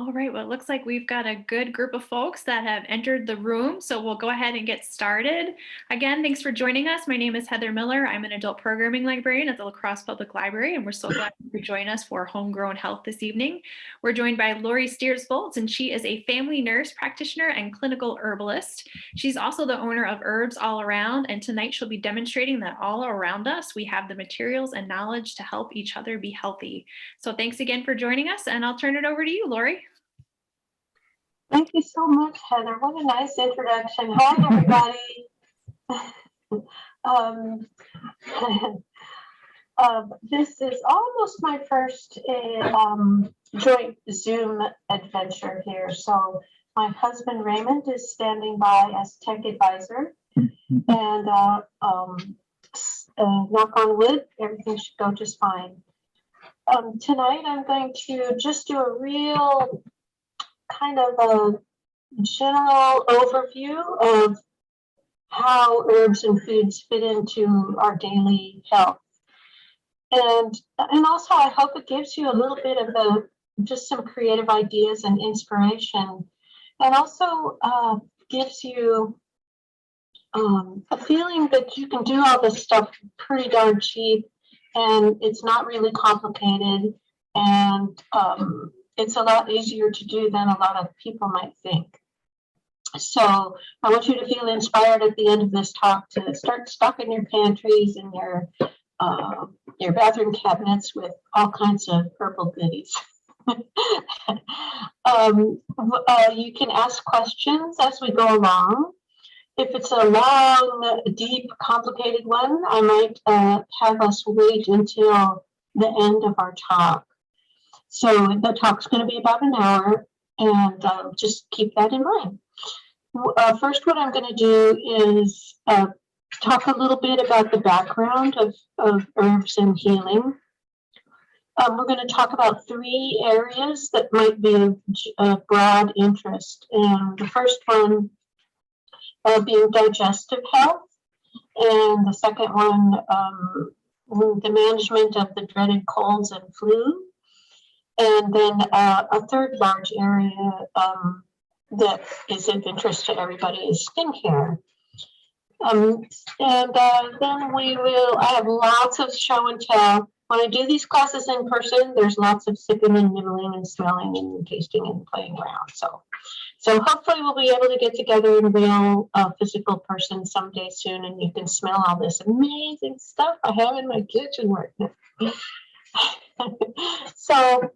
All right, well, it looks like we've got a good group of folks that have entered the room, so we'll go ahead and get started. Again, thanks for joining us. My name is Heather Miller. I'm an adult programming librarian at the La Crosse Public Library, and we're so glad you could join us for Homegrown Health this evening. We're joined by Lori Steers-Volz, and she is a family nurse practitioner and clinical herbalist. She's also the owner of Herbs All Around, and tonight she'll be demonstrating that all around us, we have the materials and knowledge to help each other be healthy. So thanks again for joining us, and I'll turn it over to you, Lori. Thank you so much, Heather. What a nice introduction. Hi, everybody. This is almost my first joint Zoom adventure here. So my husband, Raymond, is standing by as tech advisor. And knock on wood, everything should go just fine. Tonight, I'm going to just do a real kind of a general overview of how herbs and foods fit into our daily health. And also I hope it gives you a little bit of just some creative ideas and inspiration, and also gives you a feeling that you can do all this stuff pretty darn cheap, and it's not really complicated, and it's a lot easier to do than a lot of people might think. So I want you to feel inspired at the end of this talk to start stocking your pantries and your bathroom cabinets with all kinds of herbal goodies. You can ask questions as we go along. If it's a long, deep, complicated one, I might have us wait until the end of our talk. So the talk's going to be about an hour, and just keep that in mind. First, what I'm going to do is talk a little bit about the background of herbs and healing. We're going to talk about 3 areas that might be of broad interest. And the first one being digestive health, and the second one, the management of the dreaded colds and flu. And then a third large area that is of interest to everybody is skincare. Then I have lots of show and tell. When I do these classes in person, there's lots of sipping and nibbling and smelling and tasting and playing around. So hopefully we'll be able to get together in real physical person someday soon, and you can smell all this amazing stuff I have in my kitchen right now. So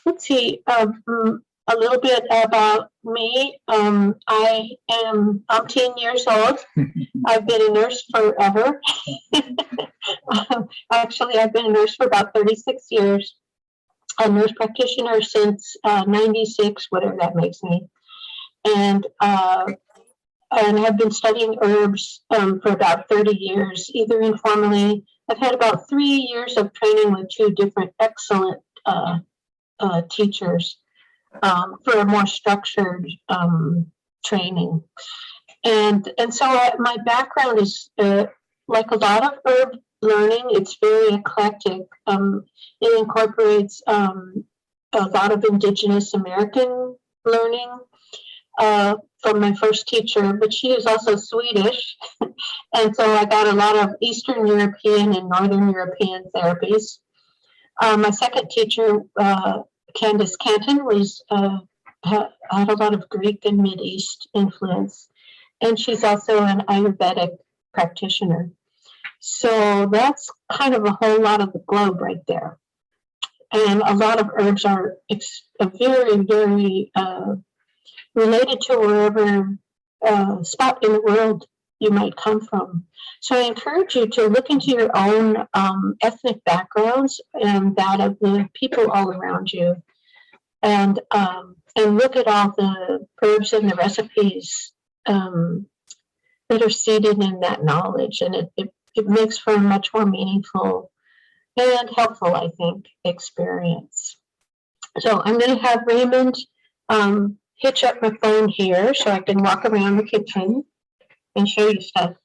let's see, a little bit about me. I'm 10 years old. I've been a nurse forever. Actually, I've been a nurse for about 36 years. A nurse practitioner since 96, whatever that makes me. And I've been studying herbs for about 30 years, either informally. I've had about 3 years of training with 2 different excellent teachers for a more structured training. And so my background is like a lot of herb learning. It's very eclectic. It incorporates a lot of Indigenous American learning from my first teacher, but she is also Swedish. And so I got a lot of Eastern European and Northern European therapies. My second teacher, Candace Canton, had a lot of Greek and Mideast influence, and she's also an Ayurvedic practitioner. So that's kind of a whole lot of the globe right there. And a lot of herbs are very, very related to wherever spot in the world you might come from. So I encourage you to look into your own ethnic backgrounds and that of the people all around you, and look at all the herbs and the recipes that are seated in that knowledge, and it makes for a much more meaningful and helpful, I think, experience. So I'm going to have Raymond hitch up my phone here so I can walk around the kitchen and show you stuff.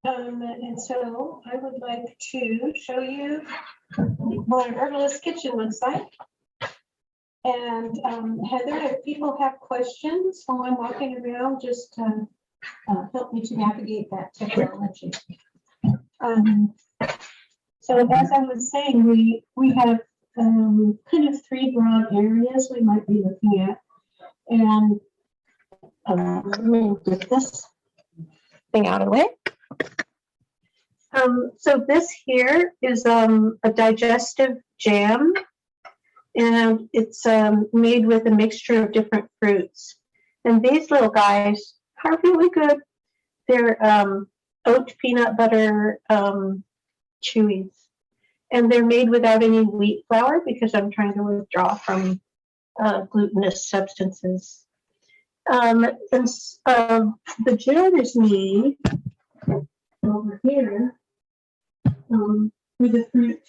And so I would like to show you what an herbalist kitchen looks like. And Heather, if people have questions while I'm walking around, just help me to navigate that technology. So as I was saying, we have kind of three broad areas we might be looking at. And let me get this thing out of the way. So this here is a digestive jam, and it's made with a mixture of different fruits. And these little guys are really good. They're oat peanut butter chewies, and they're made without any wheat flour because I'm trying to withdraw from glutinous substances. The jam is made over here with the fruit,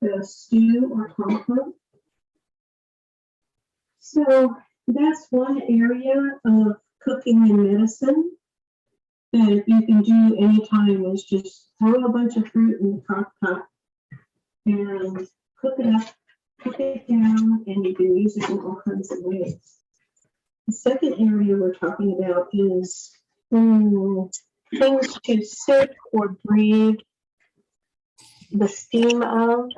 the stew or compote. So that's one area of cooking and medicine that you can do anytime, is just throw a bunch of fruit in the crock pot and cook it up, cook it down, and you can use it in all kinds of ways. The second area we're talking about is things to sip or breathe the steam of.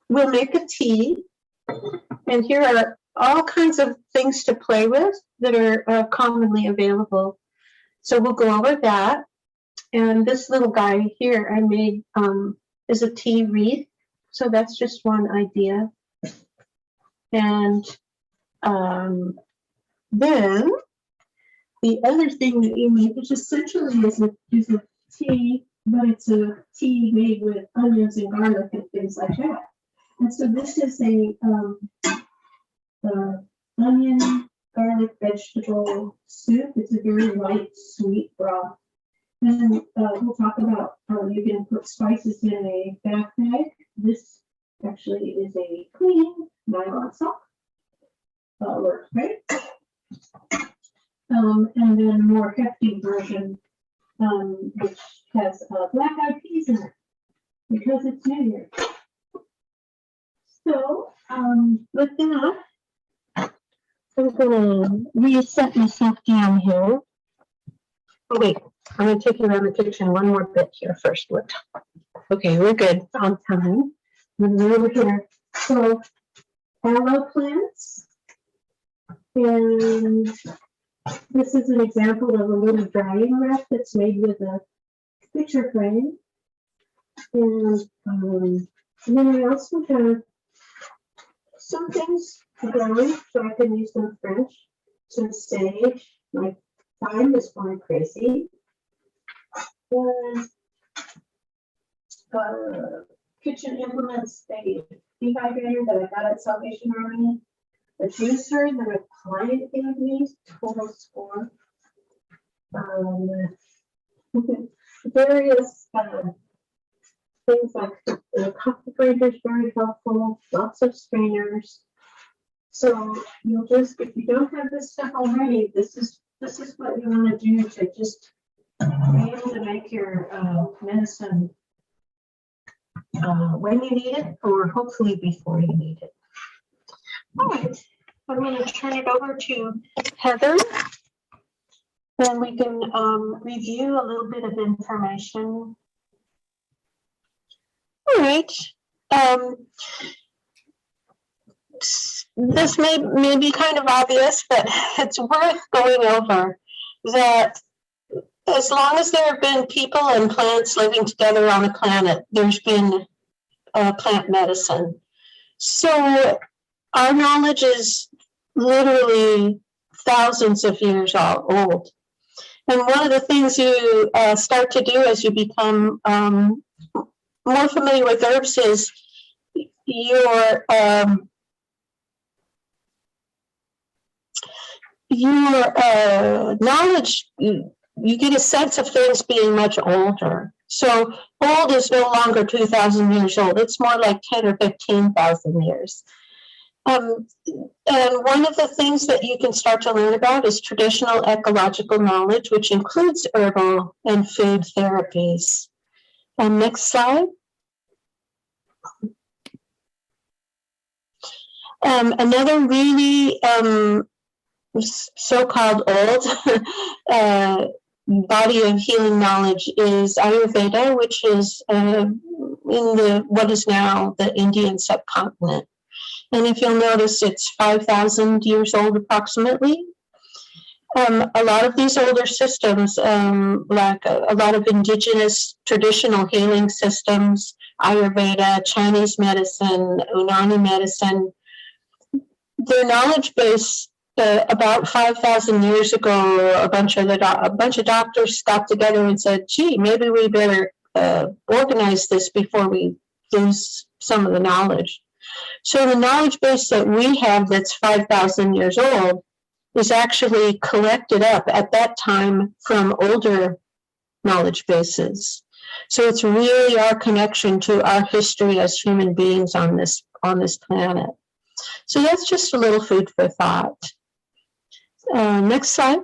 We'll make a tea, and here are all kinds of things to play with that are commonly available. So we'll go over that. And this little guy here I made is a tea wreath. So that's just one idea. And then the other thing that you make, which essentially is a tea, but it's a tea made with onions and garlic and things like that. And so this is a onion, garlic, vegetable soup. It's a very light, sweet broth. And we'll talk about how you can put spices in a bath bag. This actually is a clean nylon sock. Works great. And then a more hefty version, which has black eyed peas in it because it's New Year. So with that, I'm going to reset myself down here. Oh, wait, I'm going to take you around the kitchen one more bit here first. Okay, we're good on time. I'm going to over here. So, aloe plants. And this is an example of a little drying rack that's made with a picture frame. And then I also have some things growing, so I can use them fresh. Some sage. My thyme is going crazy. And kitchen implements, a dehydrator that I got at Salvation Army. A juicer that a client gave me, total score. Various things like the coffee grinder is very helpful, lots of strainers. So you'll just, if you don't have this stuff already, this is what you want to do to just be able to make your medicine when you need it, or hopefully before you need it. All right, I'm going to turn it over to Heather, and we can review a little bit of information. All right. This may be kind of obvious, but it's worth going over that as long as there have been people and plants living together on the planet, there's been plant medicine. So our knowledge is literally thousands of years old. And one of the things you start to do as you become more familiar with herbs is your knowledge, you get a sense of things being much older. So old is no longer 2,000 years old. It's more like 10 or 15,000 years. And one of the things that you can start to learn about is traditional ecological knowledge, which includes herbal and food therapies. Next slide. Another really so-called old body of healing knowledge is Ayurveda, which is in what is now the Indian subcontinent. And if you'll notice, it's 5,000 years old approximately. A lot of these older systems, like a lot of indigenous traditional healing systems, Ayurveda, Chinese medicine, Unani medicine, their knowledge base about 5,000 years ago, a bunch of doctors got together and said, "Gee, maybe we better organize this before we lose some of the knowledge." So the knowledge base that we have, that's 5,000 years old, is actually collected up at that time from older knowledge bases. So it's really our connection to our history as human beings on this planet. So that's just a little food for thought. Next slide.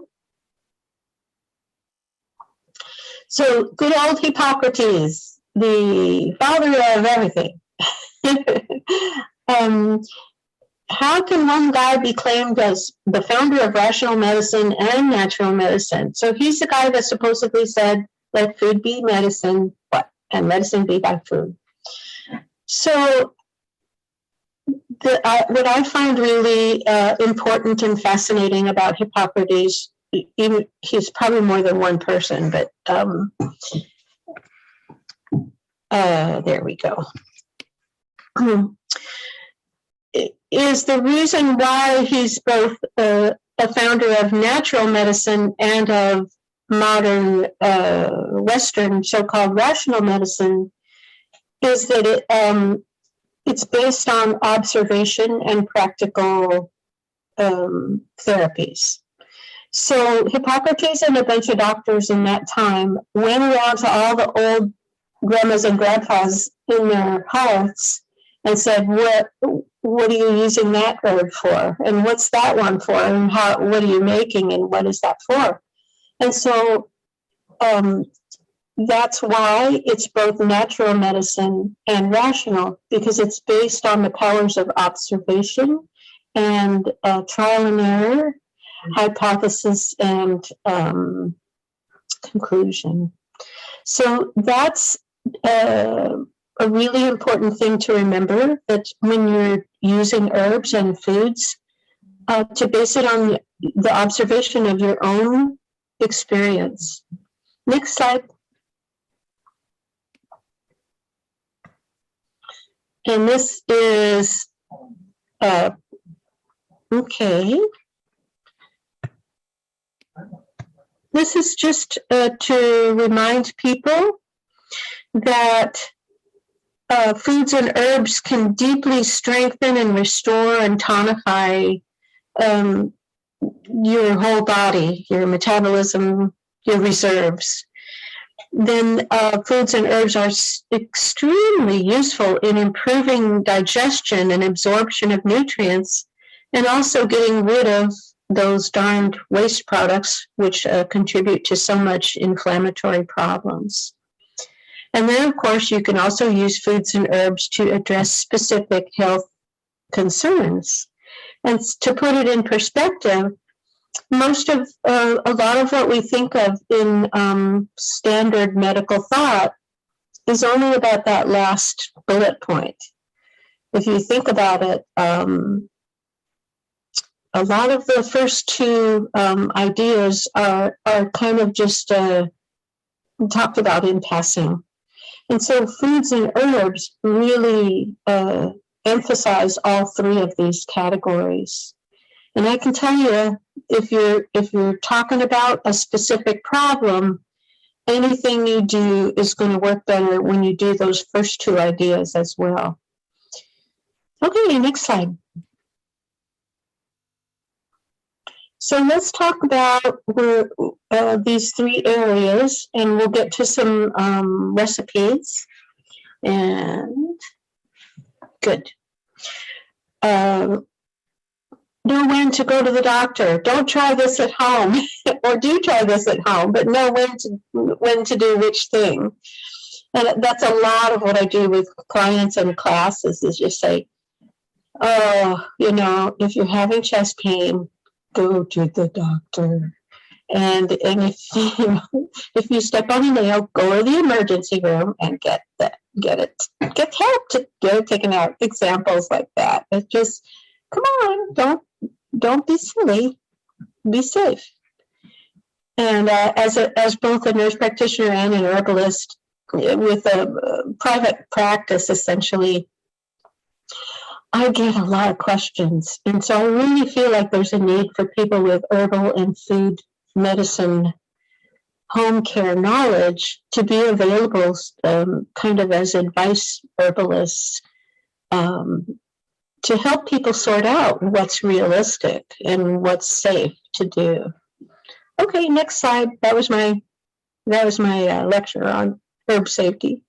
So good old Hippocrates, the father of everything. How can one guy be claimed as the founder of rational medicine and natural medicine? So he's the guy that supposedly said, let food be medicine, and medicine be by food. So what I find really important and fascinating about Hippocrates, even he's probably more than one person, but there we go, is the reason why he's both a founder of natural medicine and of modern Western so-called rational medicine, is that it's based on observation and practical therapies. So Hippocrates and a bunch of doctors in that time went around to all the old grandmas and grandpas in their hearths and said, what are you using that herb for? And what's that one for? And what are you making? And what is that for? And so that's why it's both natural medicine and rational, because it's based on the powers of observation and trial and error, hypothesis, and conclusion. So that's a really important thing to remember, that when you're using herbs and foods, to base it on the observation of your own experience. Next slide. And this is, okay. This is just to remind people that foods and herbs can deeply strengthen and restore and tonify your whole body, your metabolism, your reserves. Then foods and herbs are extremely useful in improving digestion and absorption of nutrients, and also getting rid of those darned waste products which contribute to so much inflammatory problems. And then, of course, you can also use foods and herbs to address specific health concerns. And to put it in perspective, most of a lot of what we think of in standard medical thought is only about that last bullet point. If you think about it, a lot of the first two ideas are kind of just talked about in passing. And so foods and herbs really emphasize all three of these categories. And I can tell you, if you're talking about a specific problem, anything you do is going to work better when you do those first two ideas as well. Okay, next slide. So let's talk about these three areas, and we'll get to some recipes. And good. Know when to go to the doctor. Don't try this at home, or do try this at home, but know when to do which thing. And that's a lot of what I do with clients and classes, is just say, Oh, if you're having chest pain, go to the doctor. And if you step on a nail, go to the emergency room and get help to get it taken out. Examples like that. It's just, come on, don't be silly. Be safe. And as both a nurse practitioner and an herbalist with a private practice, essentially, I get a lot of questions. And so I really feel like there's a need for people with herbal and food medicine home care knowledge to be available kind of as advice herbalists to help people sort out what's realistic and what's safe to do. Okay, next slide. That was my lecture on herb safety.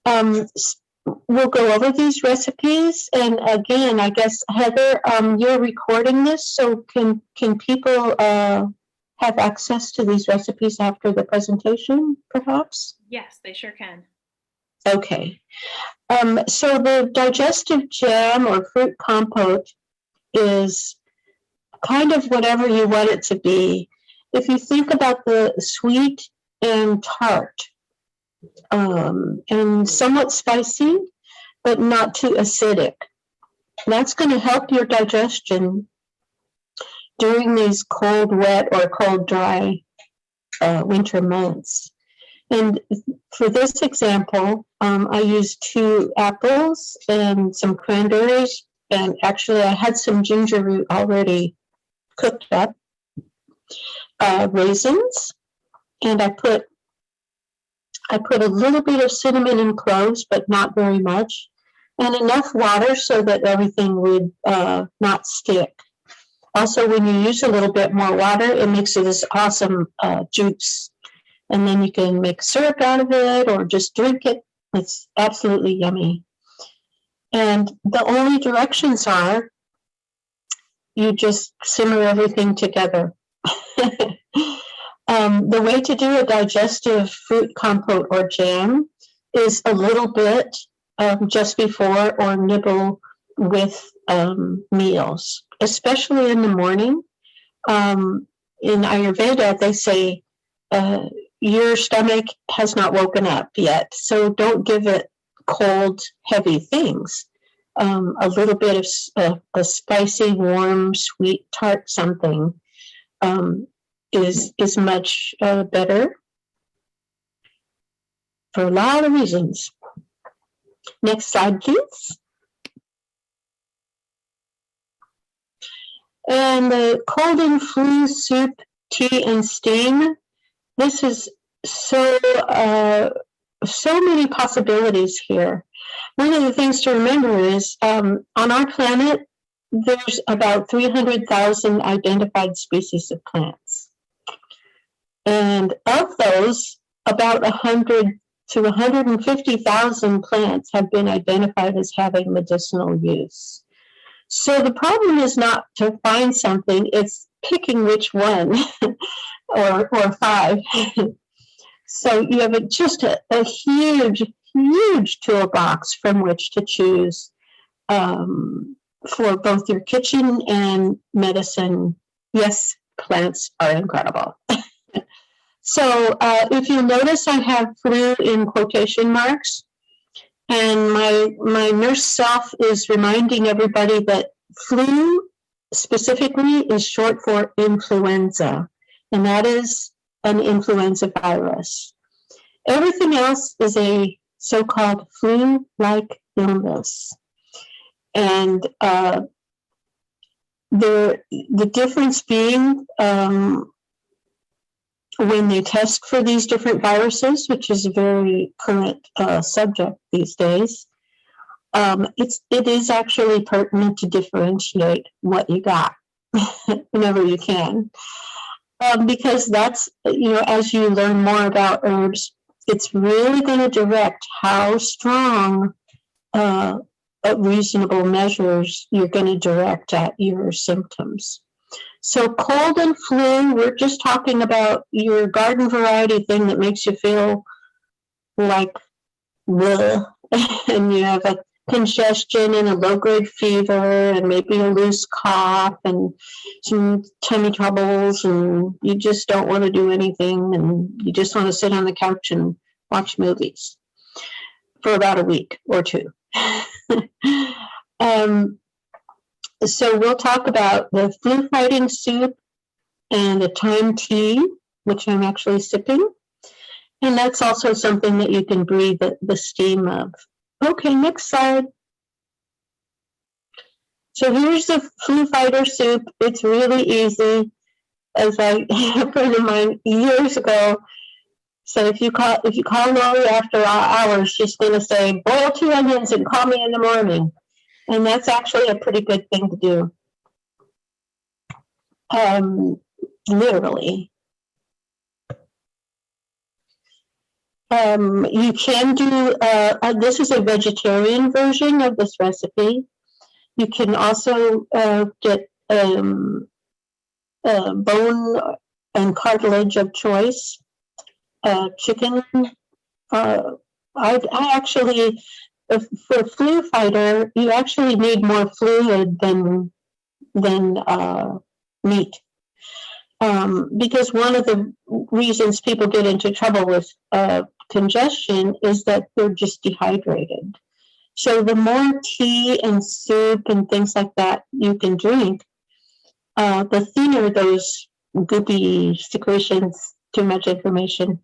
We'll go over these recipes, and again, I guess Heather, you're recording this, so can people have access to these recipes after the presentation, perhaps? Yes, they sure can. Okay. So the digestive jam or fruit compote is kind of whatever you want it to be. If you think about the sweet and tart, and somewhat spicy, but not too acidic, that's going to help your digestion during these cold, wet, or cold, dry winter months. And for this example, I used 2 apples and some cranberries, and actually I had some ginger root already cooked up, raisins, and I put a little bit of cinnamon and cloves, but not very much, and enough water so that everything would not stick. Also, when you use a little bit more water, it makes it this awesome juice. And then you can make syrup out of it or just drink it. It's absolutely yummy. And the only directions are you just simmer everything together. The way to do a digestive fruit compote or jam is a little bit just before or nibble with meals, especially in the morning. In Ayurveda, they say your stomach has not woken up yet, so don't give it cold, heavy things. A little bit of a spicy, warm, sweet, tart something is much better for a lot of reasons. Next slide, please. And the cold and flu soup, tea, and steam. This is so many possibilities here. One of the things to remember is on our planet, there's about 300,000 identified species of plants. And of those, about 100 to 150,000 plants have been identified as having medicinal use. So the problem is not to find something, it's picking which one or 5. So you have just a huge toolbox from which to choose for both your kitchen and medicine. Yes, plants are incredible. So if you notice, I have flu in quotation marks, and my nurse self is reminding everybody that flu specifically is short for influenza, and that is an influenza virus. Everything else is a so-called flu-like illness. And the difference being when they test for these different viruses, which is a very current subject these days, it is actually pertinent to differentiate what you got whenever you can. Because that's, as you learn more about herbs, it's really going to direct how strong reasonable measures you're going to direct at your symptoms. So cold and flu, we're just talking about your garden variety thing that makes you feel like bleh, and you have congestion and a low-grade fever and maybe a loose cough and some tummy troubles, and you just don't want to do anything and you just want to sit on the couch and watch movies for about a week or two. So we'll talk about the flu-fighting soup and the thyme tea, which I'm actually sipping. And that's also something that you can breathe the steam of. Okay, next slide. So here's the flu fighter soup. It's really easy. As a friend of mine years ago said, if you call Lori after hours, she's going to say, boil 2 onions and call me in the morning. And that's actually a pretty good thing to do. Literally. You can do, this is a vegetarian version of this recipe. You can also get bone and cartilage of choice. Chicken. I actually, for flu fighter, you actually need more fluid than meat. Because one of the reasons people get into trouble with congestion is that they're just dehydrated. So the more tea and soup and things like that you can drink, the thinner those goopy secretions, too much information,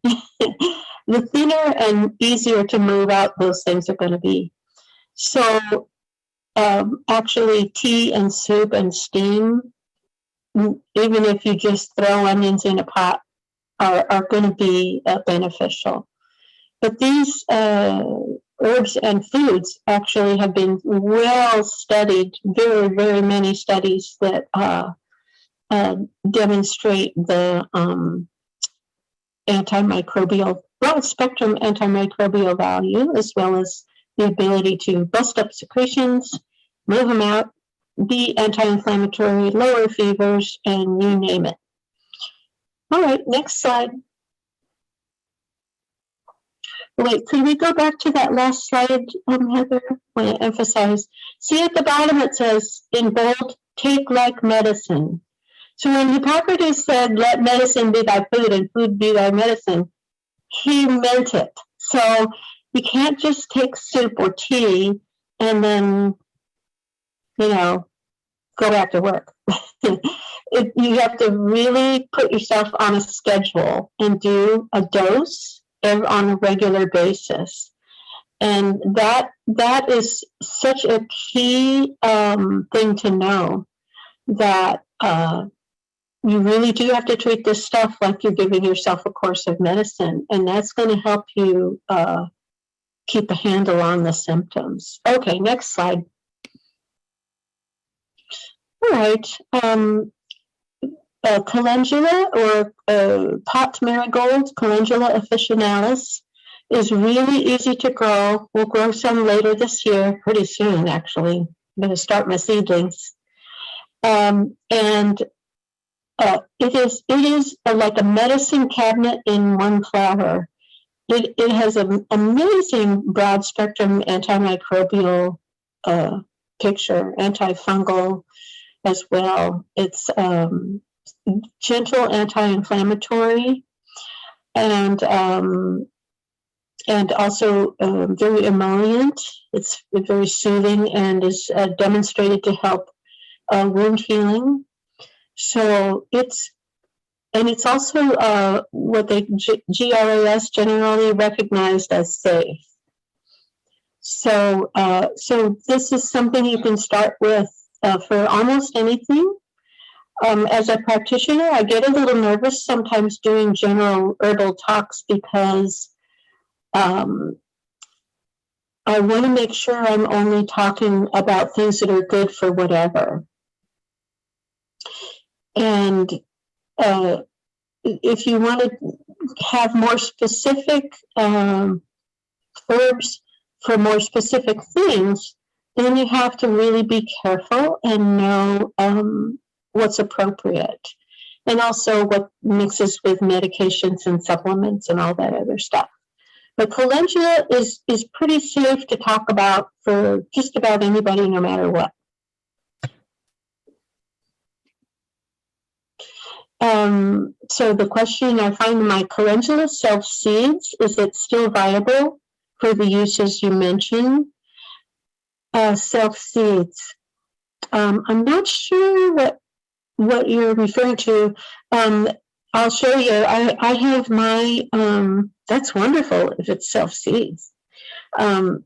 the thinner and easier to move out those things are going to be. So actually tea and soup and steam, even if you just throw onions in a pot, are going to be beneficial. But these herbs and foods actually have been well studied, very, very many studies that demonstrate the antimicrobial, broad spectrum antimicrobial value, as well as the ability to bust up secretions, move them out, be anti-inflammatory, lower fevers, and you name it. All right, next slide. Wait, could we go back to that last slide, Heather? I want to emphasize. See at the bottom it says in bold, take like medicine. So when Hippocrates said, let medicine be thy food and food be thy medicine, he meant it. So you can't just take soup or tea and then, go back to work. You have to really put yourself on a schedule and do a dose on a regular basis. And that is such a key thing to know, that you really do have to treat this stuff like you're giving yourself a course of medicine, and that's going to help you keep a handle on the symptoms. Okay, next slide. All right. Calendula or pot marigold, Calendula officinalis, is really easy to grow. We'll grow some later this year, pretty soon actually. I'm going to start my seedlings. And it is like a medicine cabinet in one flower. It has an amazing broad spectrum antimicrobial picture, antifungal as well. It's gentle anti-inflammatory and also very emollient. It's very soothing and is demonstrated to help wound healing. So it's also what the GRAS generally recognized as safe. So this is something you can start with for almost anything. As a practitioner, I get a little nervous sometimes doing general herbal talks because I want to make sure I'm only talking about things that are good for whatever. And if you want to have more specific herbs for more specific things, then you have to really be careful and know what's appropriate, and also what mixes with medications and supplements and all that other stuff. But calendula is pretty safe to talk about for just about anybody, no matter what. So the question, I find my calendula self-seeds, is it still viable for the uses you mentioned? Self-seeds. I'm not sure what you're referring to. I'll show you. I have my, that's wonderful if it's self-seeds. I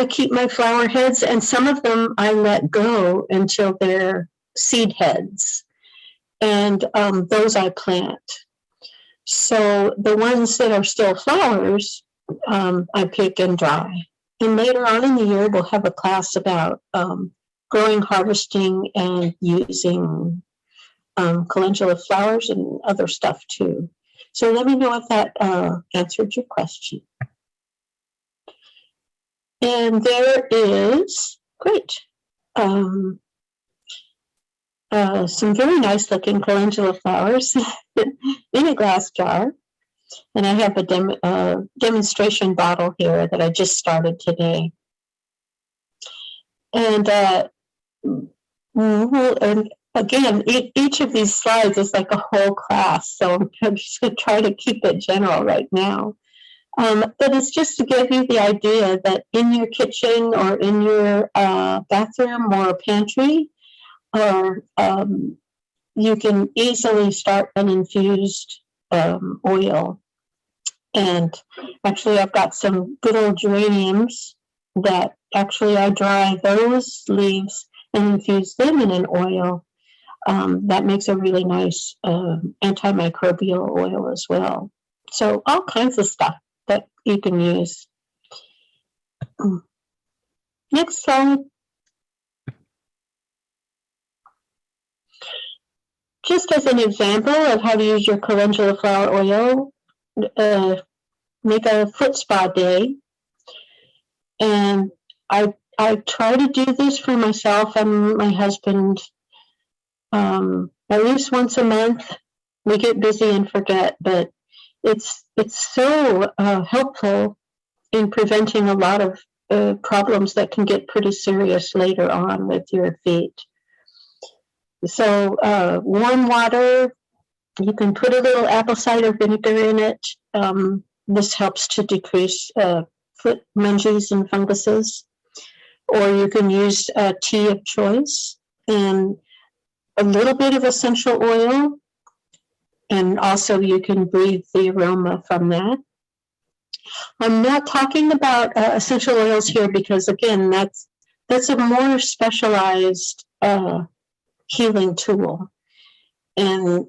keep my flower heads, and some of them I let go until they're seed heads. And those I plant. So the ones that are still flowers, I pick and dry. And later on in the year, we'll have a class about growing, harvesting, and using calendula flowers and other stuff too. So let me know if that answered your question. And there is, great, some very nice looking calendula flowers in a glass jar. And I have a demonstration bottle here that I just started today. And again, each of these slides is like a whole class. So I'm just going to try to keep it general right now. But it's just to give you the idea that in your kitchen or in your bathroom or pantry, or you can easily start an infused oil. And actually, I've got some good old geraniums that actually I dry those leaves and infuse them in an oil. That makes a really nice antimicrobial oil as well. So all kinds of stuff that you can use. Next slide. Just as an example of how to use your calendula flower oil, make a foot spa day. And I try to do this for myself and my husband at least once a month. We get busy and forget, but it's so helpful in preventing a lot of problems that can get pretty serious later on with your feet. So warm water, you can put a little apple cider vinegar in it. This helps to decrease foot munchies and funguses. Or you can use tea of choice and a little bit of essential oil. And also you can breathe the aroma from that. I'm not talking about essential oils here because, again, that's a more specialized healing tool. And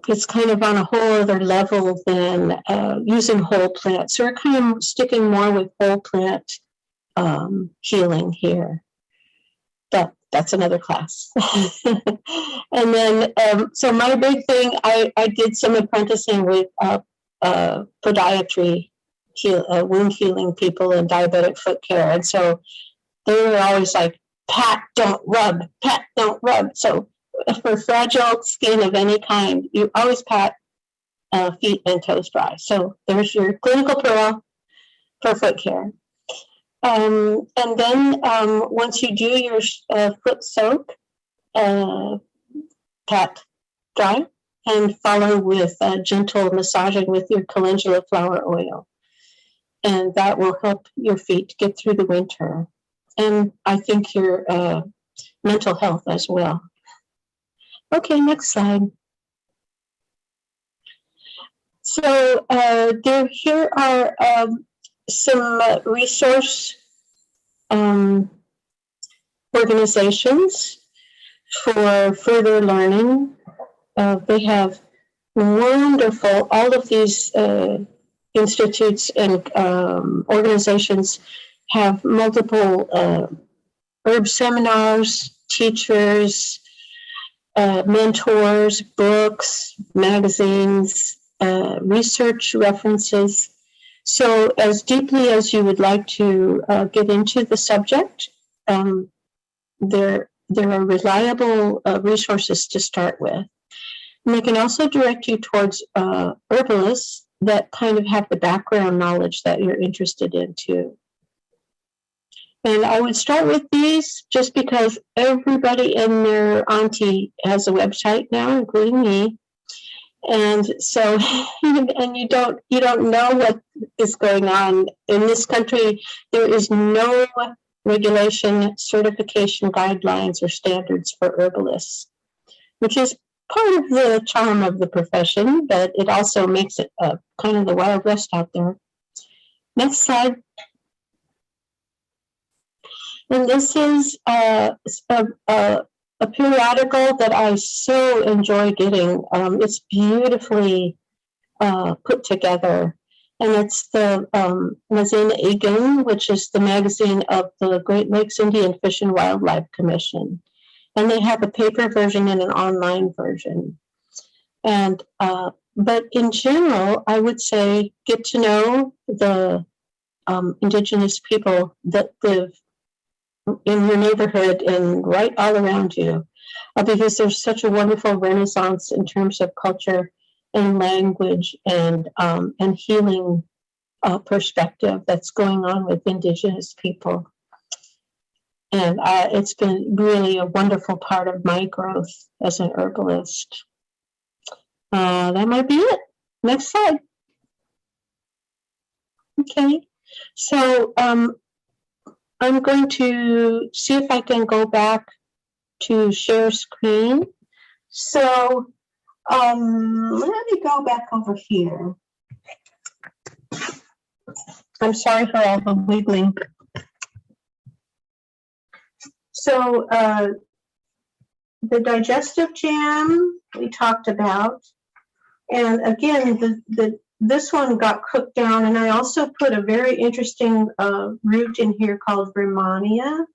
it's kind of on a whole other level than using whole plants. So we're kind of sticking more with whole plant healing here. But that's another class. And then, so my big thing, I did some apprenticing with podiatry, wound healing people and diabetic foot care. And so they were always like, pat, don't rub, pat, don't rub. So for fragile skin of any kind, you always pat feet and toes dry. So there's your clinical pearl for foot care. And then once you do your foot soak, pat dry and follow with gentle massaging with your calendula flower oil. And that will help your feet get through the winter. And I think your mental health as well. Okay, next slide. So here are some resource organizations for further learning. They have wonderful, all of these institutes and organizations have multiple herb seminars, teachers, mentors, books, magazines, research references. So as deeply as you would like to get into the subject, there are reliable resources to start with. And they can also direct you towards herbalists that kind of have the background knowledge that you're interested in too. And I would start with these just because everybody and their auntie has a website now, including me. And so, and you don't know what is going on in this country. There is no regulation, certification, guidelines, or standards for herbalists, which is part of the charm of the profession, but it also makes it kind of the Wild West out there. Next slide. And this is a periodical that I so enjoy getting. It's beautifully put together. And it's the Magazine Egan, which is the magazine of the Great Lakes Indian Fish and Wildlife Commission. And they have a paper version and an online version. And but in general, I would say get to know the indigenous people that live in your neighborhood and right all around you, because there's such a wonderful renaissance in terms of culture and language and healing perspective that's going on with indigenous people. And it's been really a wonderful part of my growth as an herbalist. That might be it. Next slide. Okay, so I'm going to see if I can go back to share screen. So let me go back over here. I'm sorry for all the wiggling. So the digestive jam we talked about. And again, this one got cooked down, and I also put a very interesting root in here called Rehmannia.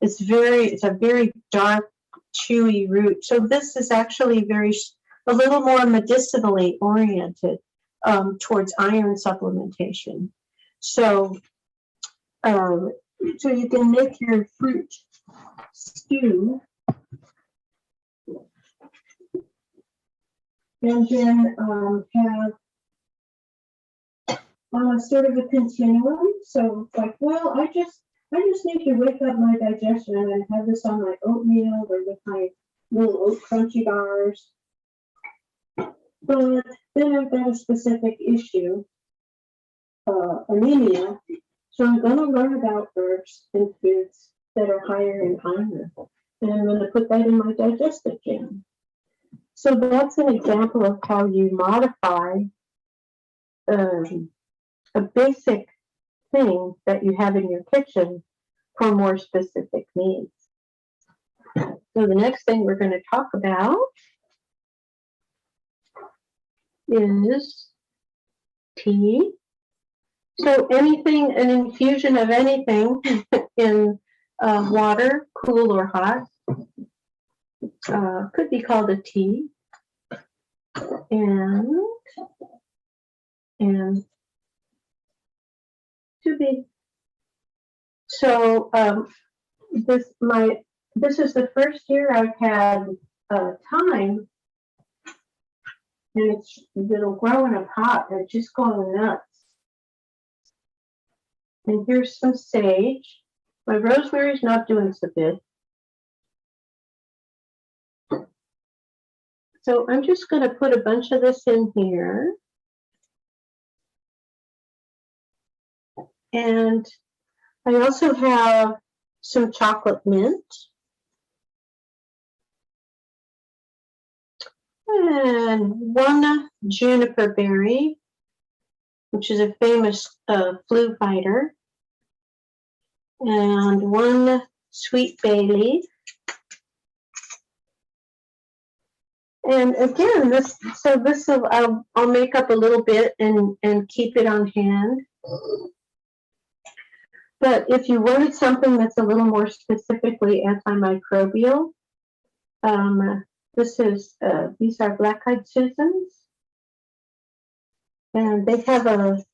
It's a very dark, chewy root. So this is actually a little more medicinally oriented towards iron supplementation. So so you can make your fruit stew. And then have sort of a continuum. So it's like, well, I just need to wake up my digestion and have this on my oatmeal or with my little oat crunchy bars. But then I've got a specific issue, anemia. So I'm going to learn about herbs and foods that are higher in iron. And I'm going to put that in my digestive jam. So that's an example of how you modify a basic thing that you have in your kitchen for more specific needs. So the next thing we're going to talk about is tea. So anything, an infusion of anything in water, cool or hot, could be called a tea. And to be. So this is the first year I've had thyme, and it'll grow in a pot and it's just going nuts. And here's some sage. My rosemary's not doing so good. So I'm just going to put a bunch of this in here. And I also have some chocolate mint. And one juniper berry, which is a famous flu fighter. And one sweet bay leaf. And again, I'll make up a little bit and keep it on hand. But if you wanted something that's a little more specifically antimicrobial, these are black-eyed Susans, and they have a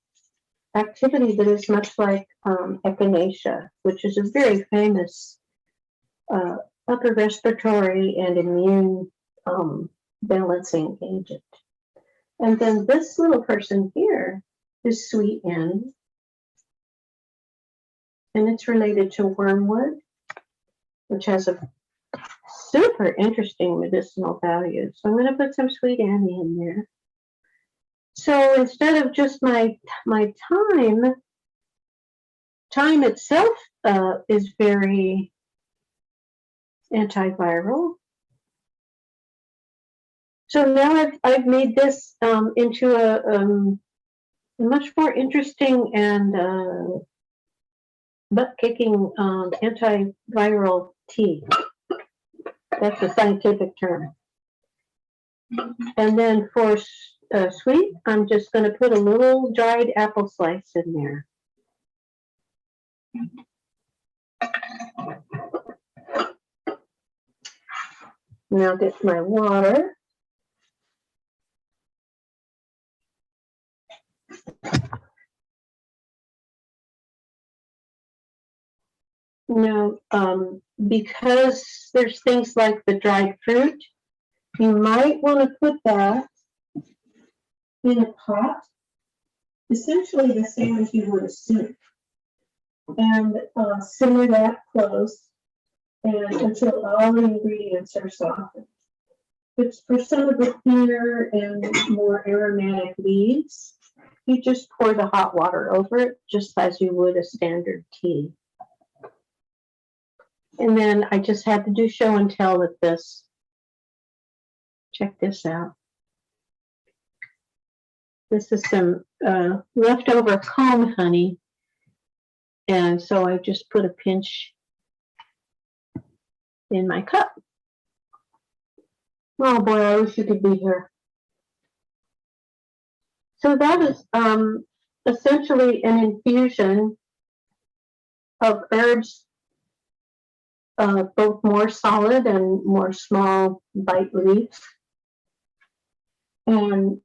activity that is much like echinacea, which is a very famous upper respiratory and immune balancing agent. And then this little person here is sweet Annie. And it's related to wormwood, which has a super interesting medicinal value. So I'm going to put some sweet Annie in there. So instead of just my thyme itself is very antiviral. So now I've made this into a much more interesting and butt-kicking antiviral tea. That's a scientific term. And then for sweet, I'm just going to put a little dried apple slice in there. Now get my water. Now, because there's things like the dried fruit, you might want to put that in a pot, essentially the same as you would a soup, and simmer that close and until all the ingredients are softened. But for some of the thinner and more aromatic leaves, you just pour the hot water over it, just as you would a standard tea. And then I just had to do show and tell with this. Check this out. This is some leftover comb honey. And so I just put a pinch in my cup. Oh boy, I wish you could be here. So that is essentially an infusion of herbs, both more solid and more small bite leaves. And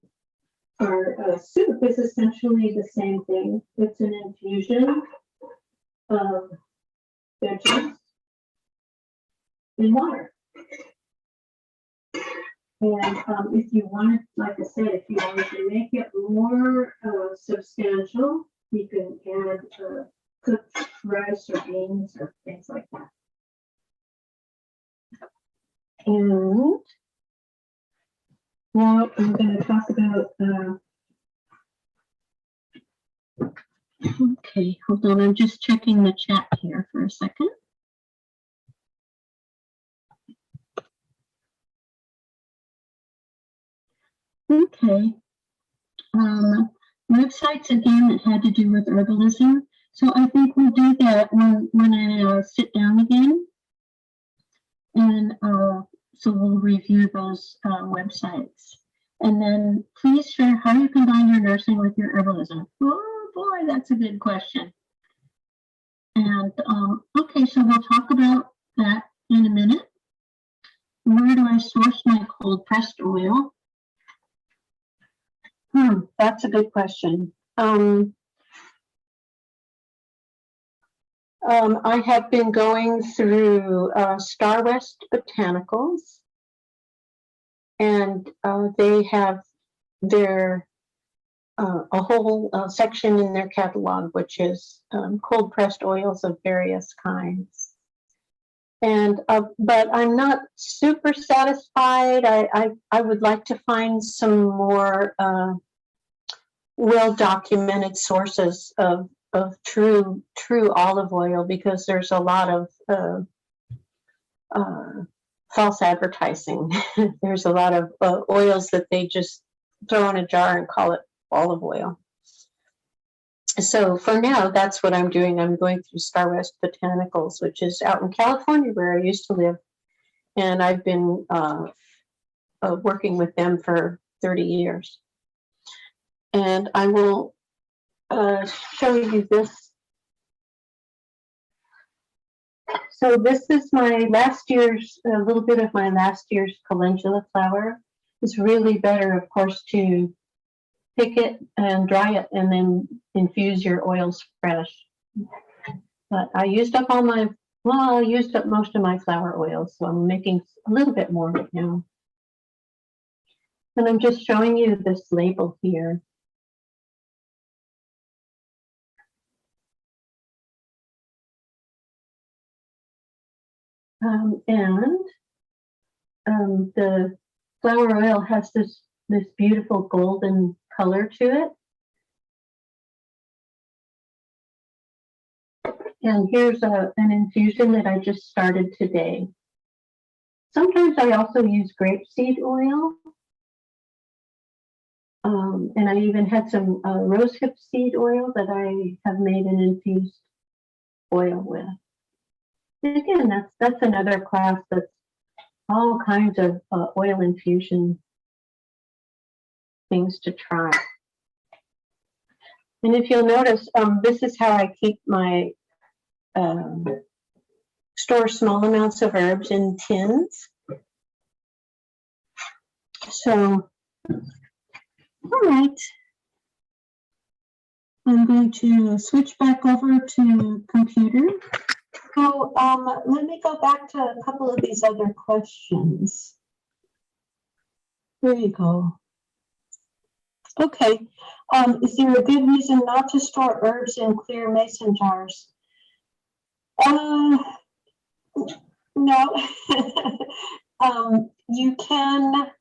our soup is essentially the same thing. It's an infusion of veggies in water. And if you wanted, like I said, if you wanted to make it more substantial, you can add cooked rice or beans or things like that. And now I'm going to talk about, okay, hold on, I'm just checking the chat here for a second. Okay, websites again that had to do with herbalism. So I think we'll do that when I sit down again. And so we'll review those websites. And then please share how you combine your nursing with your herbalism. Oh boy, that's a good question. And okay, so we'll talk about that in a minute. Where do I source my cold pressed oil? That's a good question. I have been going through Star West Botanicals, and they have their a whole section in their catalog, which is cold pressed oils of various kinds. And but I'm not super satisfied. I would like to find some more well documented sources of true olive oil, because there's a lot of false advertising. There's a lot of oils that they just throw in a jar and call it olive oil. So for now, that's what I'm doing. I'm going through Star West Botanicals, which is out in California where I used to live. And I've been working with them for 30 years. And I will show you this. So this is my last year's, a little bit of my last year's Calendula Flower. It's really better, of course, to pick it and dry it and then infuse your oils fresh. But I used up all my, well, I used up most of my flower oils, so I'm making a little bit more right now. And I'm just showing you this label here. The flower oil has this beautiful golden color to it. And here's an infusion that I just started today. Sometimes I also use grapeseed oil. And I even had some rosehip seed oil that I have made an infused oil with. And again, that's another class that's all kinds of oil infusion things to try. And if you'll notice, this is how I keep my store small amounts of herbs in tins. So, all right. I'm going to switch back over to computer. So let me go back to a couple of these other questions. There you go. Okay. Is there a good reason not to store herbs in clear mason jars? No. You can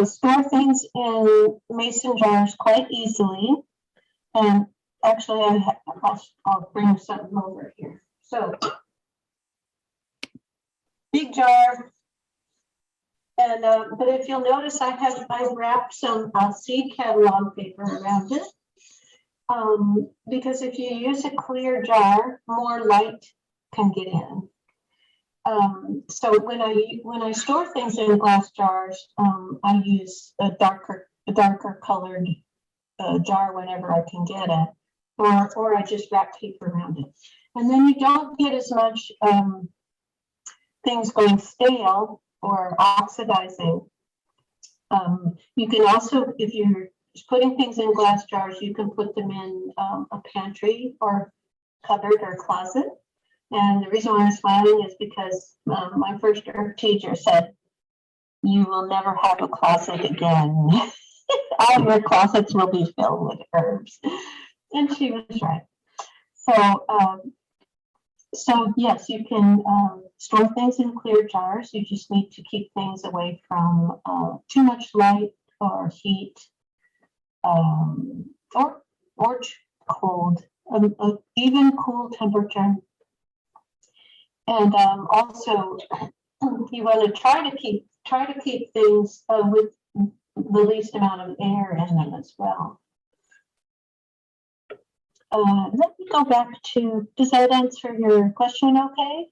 store things in mason jars quite easily. And actually, I'll bring something over here. So, big jar. And but if you'll notice, I wrapped some seed catalog paper around it. Because if you use a clear jar, more light can get in. So when I store things in glass jars, I use a darker colored jar whenever I can get it, or I just wrap tape around it, and then you don't get as much things going stale or oxidizing. You can also, if you're putting things in glass jars, you can put them in a pantry or cupboard or closet. And the reason why I'm smiling is because my first herb teacher said, "You will never have a closet again. All your closets will be filled with herbs." And she was right. So yes, you can store things in clear jars. You just need to keep things away from too much light or heat, or cold, even cool temperature. And also, you want to try to keep things with the least amount of air in them as well. Let me go back to, does that answer your question okay?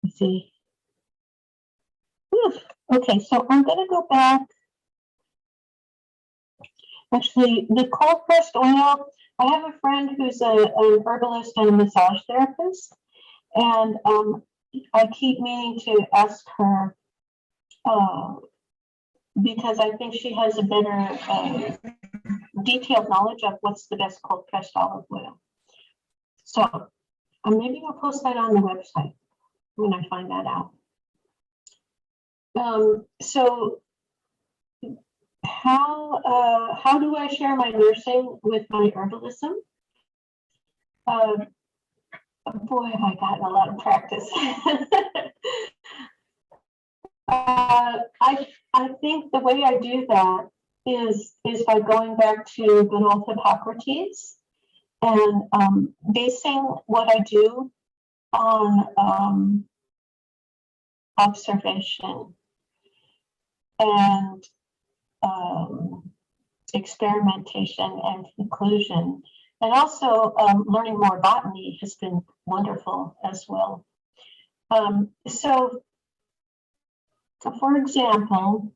Let's see. Okay, so I'm going to go back. Actually, the cold pressed oil, I have a friend who's an herbalist and a massage therapist. And I keep meaning to ask her because I think she has a better detailed knowledge of what's the best cold pressed olive oil. So maybe I'll post that on the website when I find that out. So how do I share my nursing with my herbalism? Boy, have I gotten a lot of practice. I think the way I do that is by going back to good old Hippocrates and basing what I do on observation and experimentation and conclusion. And also learning more botany has been wonderful as well. So, for example,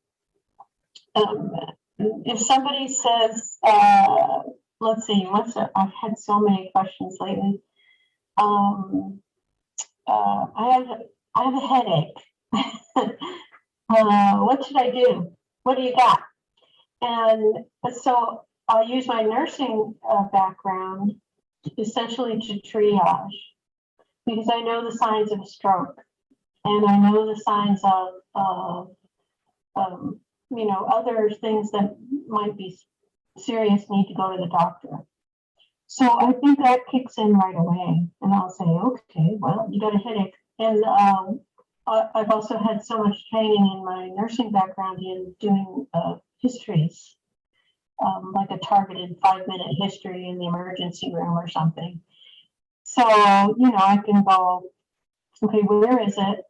if somebody says, let's see, I've had so many questions lately. I have a headache. What should I do? What do you got? And so I'll use my nursing background essentially to triage, because I know the signs of a stroke. and I know the signs of other things that might be serious, need to go to the doctor. So I think that kicks in right away, and I'll say, okay, well, you got a headache. And I've also had so much training in my nursing background in doing histories, like a targeted 5-minute history in the emergency room or something. So, I can go, okay, where is it?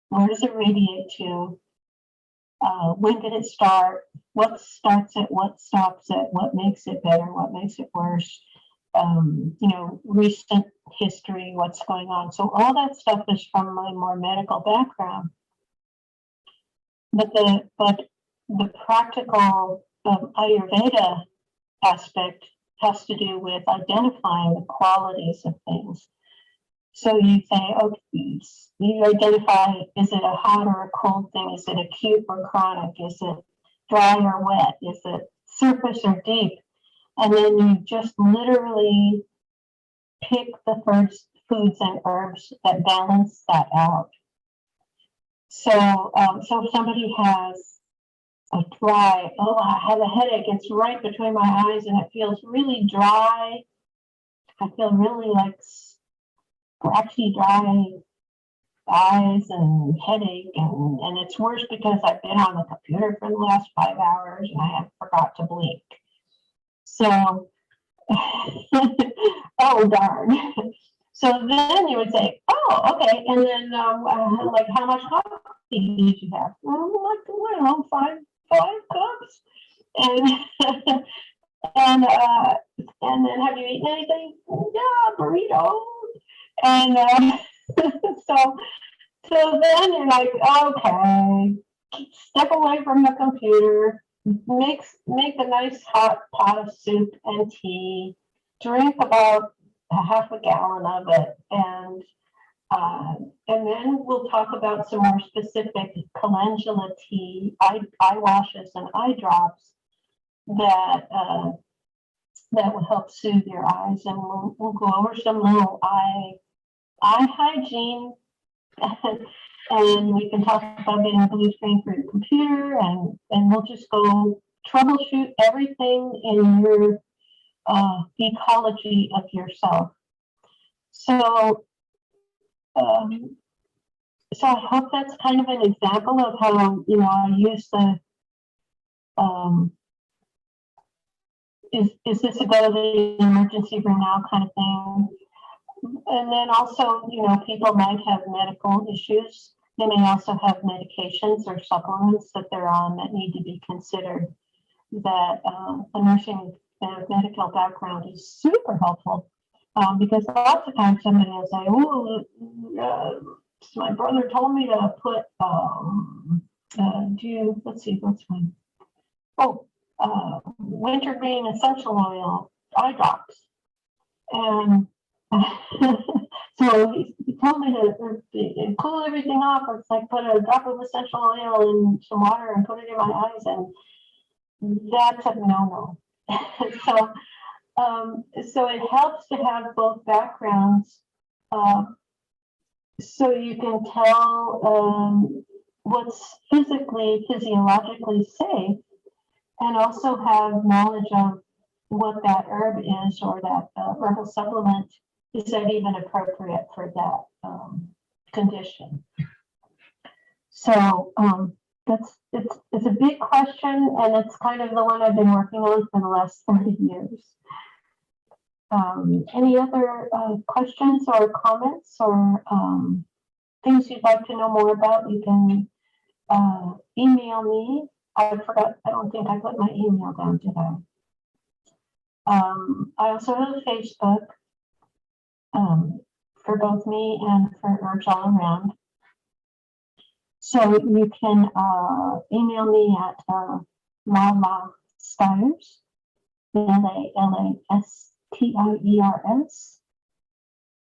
Where does it radiate to? When did it start? What starts it? What stops it? What makes it better? What makes it worse? Recent history, what's going on. So all that stuff is from my more medical background. But the practical Ayurveda aspect has to do with identifying the qualities of things. So you say, okay, you identify, is it a hot or a cold thing? Is it acute or chronic? Is it dry or wet? Is it surface or deep? And then you just literally pick the first foods and herbs that balance that out. So, so if somebody has a dry, I have a headache, it's right between my eyes and it feels really dry. I feel really like scratchy, dry eyes and headache, and it's worse because I've been on the computer for the last 5 hours and I have forgot to blink. So, oh darn. So then you would say, oh, okay, and then like how much coffee did you have? Like, I don't know, five cups. And and then have you eaten anything? Yeah, burrito. And so then you're like, okay, step away from the computer, make a nice hot pot of soup and tea, drink about a half a gallon of it, and then we'll talk about some more specific calendula tea, eye washes, and eye drops that will help soothe your eyes, and we'll go over some little eye hygiene. And we can talk about getting a blue screen for your computer, and we'll just go troubleshoot everything in your ecology of yourself. So, so I hope that's kind of an example of how I use the is this a go to the emergency room now kind of thing. And then also, people might have medical issues. They may also have medications or supplements that they're on that need to be considered. That a nursing medical background is super helpful, because lots of times somebody will say, "Oh, my brother told me to put let's see, what's one? Oh, wintergreen essential oil eye drops," and so he told me to cool everything off. It's like put a drop of essential oil in some water and put it in my eyes, and that's a no-no. So it helps to have both backgrounds, so you can tell what's physiologically safe, and also have knowledge of what that herb is, or that herbal supplement. Is that even appropriate for that condition? So it's a big question, and it's kind of the one I've been working on for the last 30 years. Any other questions or comments, or things you'd like to know more about? You can email me. I don't think I put my email down, did I? I also have a Facebook for both me and for Herbs All Around. So you can email me at lalastires, LALASTIERS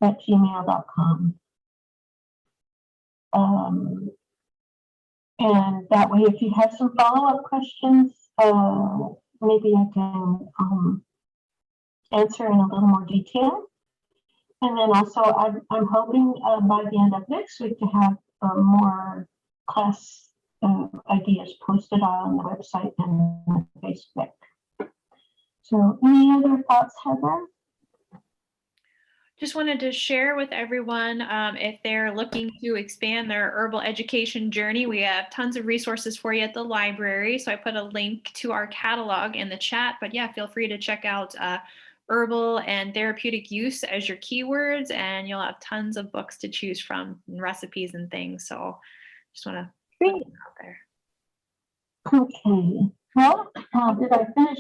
@gmail.com. And that way, if you have some follow-up questions, maybe I can answer in a little more detail. And then also, I'm hoping by the end of next week to have more class ideas posted on the website and Facebook. So any other thoughts, Heather? Just wanted to share with everyone, if they're looking to expand their herbal education journey, we have tons of resources for you at the library. So I put a link to our catalog in the chat, but yeah, feel free to check out herbal and therapeutic use as your keywords, and you'll have tons of books to choose from and recipes and things. So just want to put them out there. Okay. Well, did I finish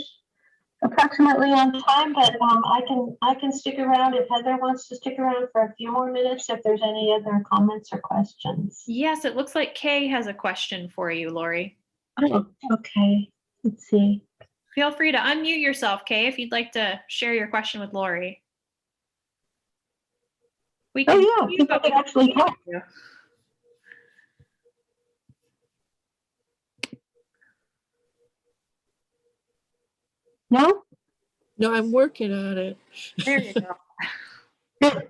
approximately on time? But I can stick around if Heather wants to stick around for a few more minutes, if there's any other comments or questions. Yes, it looks like Kay has a question for you, Lori. Oh, okay. Let's see. Feel free to unmute yourself, Kay, if you'd like to share your question with Lori. We can people can actually talk. No? No, I'm working on it. There you go.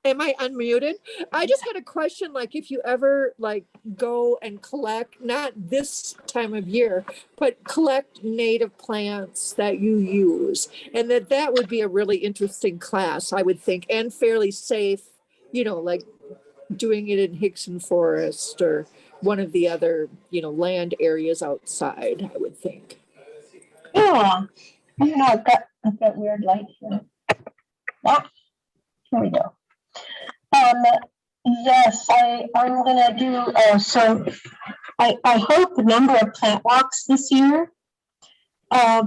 Am I unmuted? I just had a question, like if you ever like go and collect, not this time of year, but collect native plants that you use, and that would be a really interesting class, I would think, and fairly safe, you know, like doing it in Hickson Forest or one of the other, you know, land areas outside, I would think. Yeah. I don't know, I've got weird light here. Ah, here we go. Yes, I'm gonna do, so I hope a number of plant walks this year,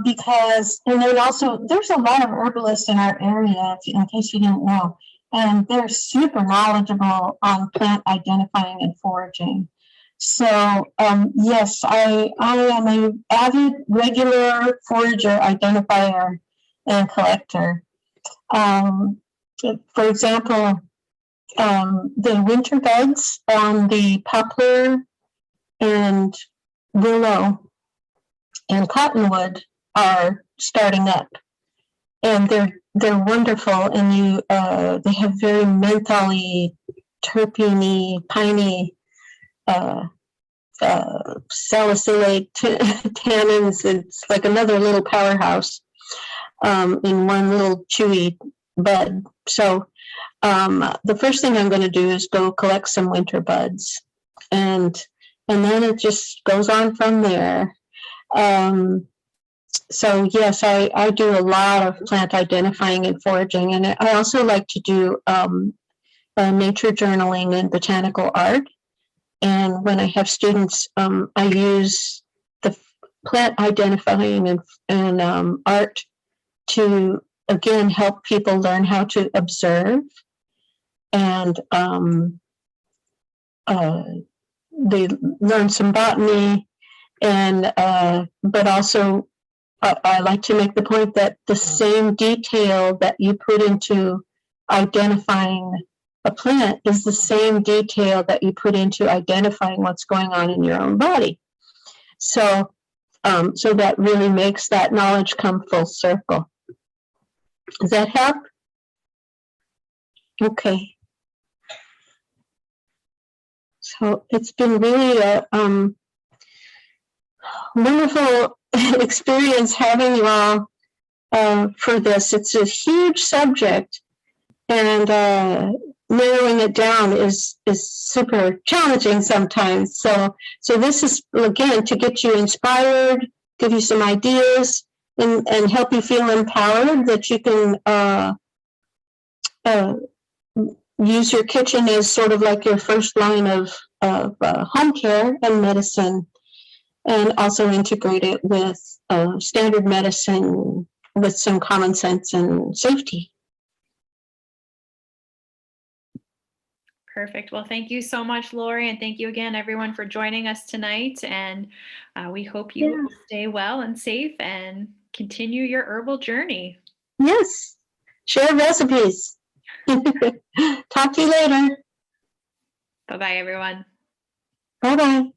because, and then also, there's a lot of herbalists in our area, in case you didn't know, and they're super knowledgeable on plant identifying and foraging. So, yes, I am an avid, regular forager, identifier, and collector. For example, the winter buds on the poplar and willow and cottonwood are starting up, and they're wonderful, and they have very mentholy, terpene-y, piney, salicylic tannins. It's like another little powerhouse in one little chewy bud. So the first thing I'm going to do is go collect some winter buds, and then it just goes on from there. So yes, I do a lot of plant identifying and foraging, and I also like to do nature journaling and botanical art. And when I have students, I use the plant identifying and art to, again, help people learn how to observe. And they learn some botany, and but also I like to make the point that the same detail that you put into identifying a plant is the same detail that you put into identifying what's going on in your own body. So, so that really makes that knowledge come full circle. Does that help? Okay. So it's been really a wonderful experience having you all for this. It's a huge subject, and narrowing it down is super challenging sometimes. So this is, again, to get you inspired, give you some ideas, and help you feel empowered that you can use your kitchen as sort of like your first line of home care and medicine, and also integrate it with standard medicine with some common sense and safety. Perfect. Well, thank you so much, Lori, and thank you again, everyone, for joining us tonight. And we hope you stay well and safe and continue your herbal journey. Yes. Share recipes. Talk to you later. Bye-bye, everyone. Bye-bye.